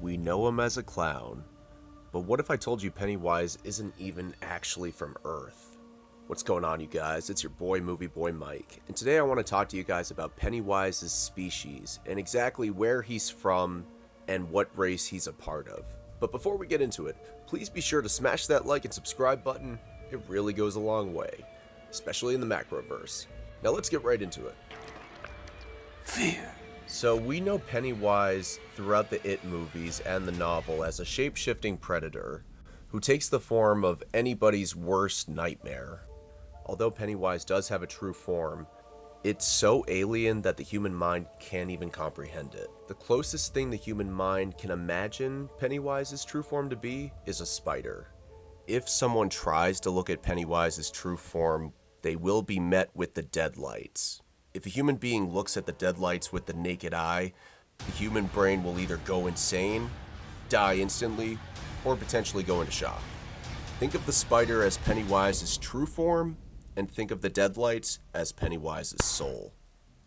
We know him as a clown, but what if I told you Pennywise isn't even actually from Earth? What's going on, you guys? It's your boy, Movie Boy Mike, and today I want to talk to you guys about Pennywise's species and exactly where he's from and what race he's a part of. But before we get into it, please be sure to smash that like and subscribe button. It really goes a long way, especially in the Macroverse. Now let's get right into it. Fear. So we know Pennywise throughout the It movies and the novel as a shape-shifting predator who takes the form of anybody's worst nightmare. Although Pennywise does have a true form, it's so alien that the human mind can't even comprehend it. The closest thing the human mind can imagine Pennywise's true form to be is a spider. If someone tries to look at Pennywise's true form, they will be met with the Deadlights. If a human being looks at the Deadlights with the naked eye, the human brain will either go insane, die instantly, or potentially go into shock. Think of the spider as Pennywise's true form, and think of the Deadlights as Pennywise's soul.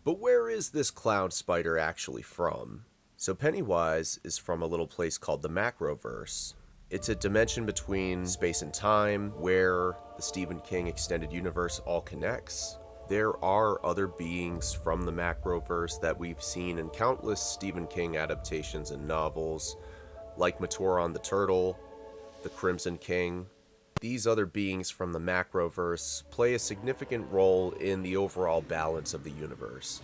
But where is this clown spider actually from? So Pennywise is from a little place called the Macroverse. It's a dimension between space and time where the Stephen King extended universe all connects. There are other beings from the Macroverse that we've seen in countless Stephen King adaptations and novels, like Matoran the Turtle, the Crimson King. These other beings from the Macroverse play a significant role in the overall balance of the universe.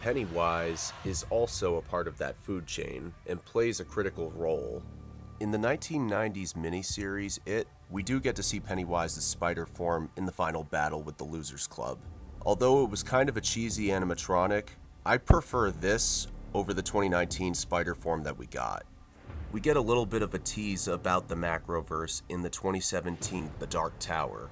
Pennywise is also a part of that food chain and plays a critical role. In the 1990s miniseries It, we do get to see Pennywise's spider form in the final battle with the Losers Club. Although it was kind of a cheesy animatronic, I prefer this over the 2019 spider form that we got. We get a little bit of a tease about the Macroverse in the 2017 The Dark Tower.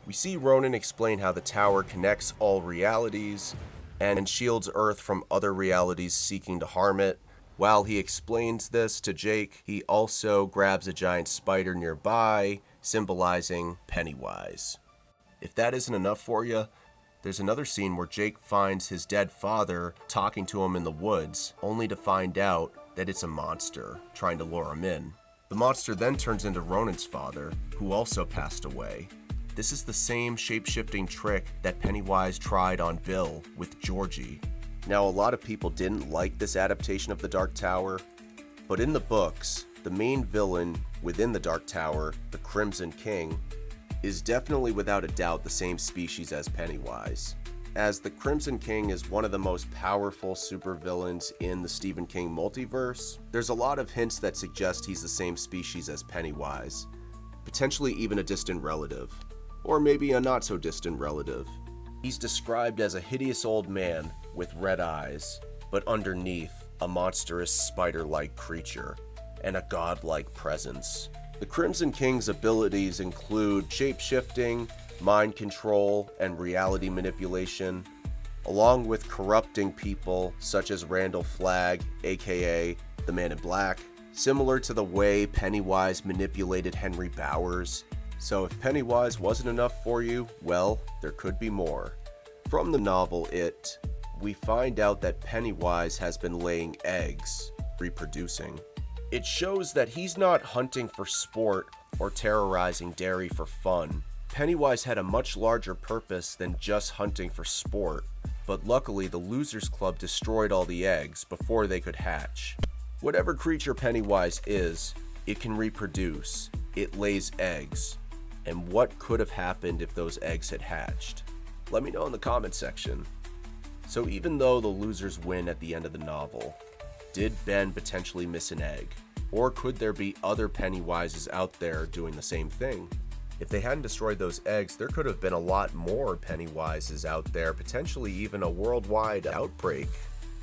We see Ronan explain how the tower connects all realities and shields Earth from other realities seeking to harm it. While he explains this to Jake, he also grabs a giant spider nearby, symbolizing Pennywise. If that isn't enough for you, there's another scene where Jake finds his dead father talking to him in the woods, only to find out that it's a monster trying to lure him in. The monster then turns into Ronan's father, who also passed away. This is the same shape-shifting trick that Pennywise tried on Bill with Georgie. Now, a lot of people didn't like this adaptation of The Dark Tower, but in the books, the main villain within The Dark Tower, the Crimson King, is definitely without a doubt the same species as Pennywise. As the Crimson King is one of the most powerful supervillains in the Stephen King multiverse, there's a lot of hints that suggest he's the same species as Pennywise, potentially even a distant relative, or maybe a not so distant relative. He's described as a hideous old man with red eyes, but underneath a monstrous spider-like creature and a godlike presence. The Crimson King's abilities include shape-shifting, mind control, and reality manipulation, along with corrupting people such as Randall Flagg, aka the Man in Black, similar to the way Pennywise manipulated Henry Bowers. So if Pennywise wasn't enough for you, well, there could be more. From the novel It, we find out that Pennywise has been laying eggs, reproducing. It shows that he's not hunting for sport or terrorizing Derry for fun. Pennywise had a much larger purpose than just hunting for sport, but luckily the Losers Club destroyed all the eggs before they could hatch. Whatever creature Pennywise is, it can reproduce, it lays eggs, and what could have happened if those eggs had hatched? Let me know in the comment section. So even though the losers win at the end of the novel, did Ben potentially miss an egg? Or could there be other Pennywises out there doing the same thing? If they hadn't destroyed those eggs, there could have been a lot more Pennywises out there, potentially even a worldwide outbreak,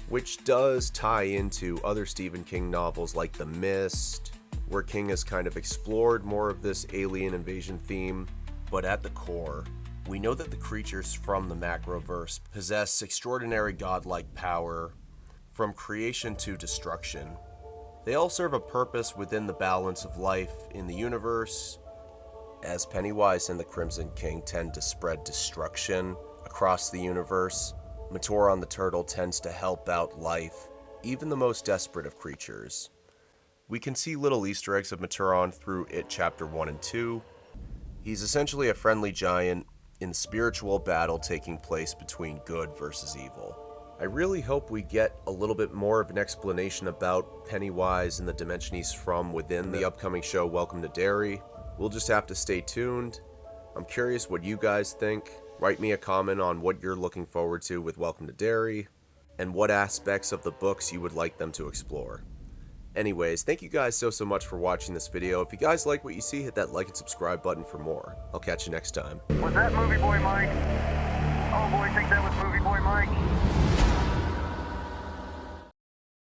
which does tie into other Stephen King novels like The Mist, where King has kind of explored more of this alien invasion theme. But at the core, we know that the creatures from the Macroverse possess extraordinary godlike power, from creation to destruction. They all serve a purpose within the balance of life in the universe, as Pennywise and the Crimson King tend to spread destruction across the universe. Matoran the Turtle tends to help out life, even the most desperate of creatures. We can see little Easter eggs of Maturon through It Chapter 1 and 2. He's essentially a friendly giant in spiritual battle taking place between good versus evil. I really hope we get a little bit more of an explanation about Pennywise and the dimension he's from within the upcoming show Welcome to Derry. We'll just have to stay tuned. I'm curious what you guys think. Write me a comment on what you're looking forward to with Welcome to Derry, and what aspects of the books you would like them to explore. Anyways, thank you guys so much for watching this video. If you guys like what you see, hit that like and subscribe button for more. I'll catch you next time. Was that Movie Boy Mike? Oh boy, I think that was Movie Boy Mike.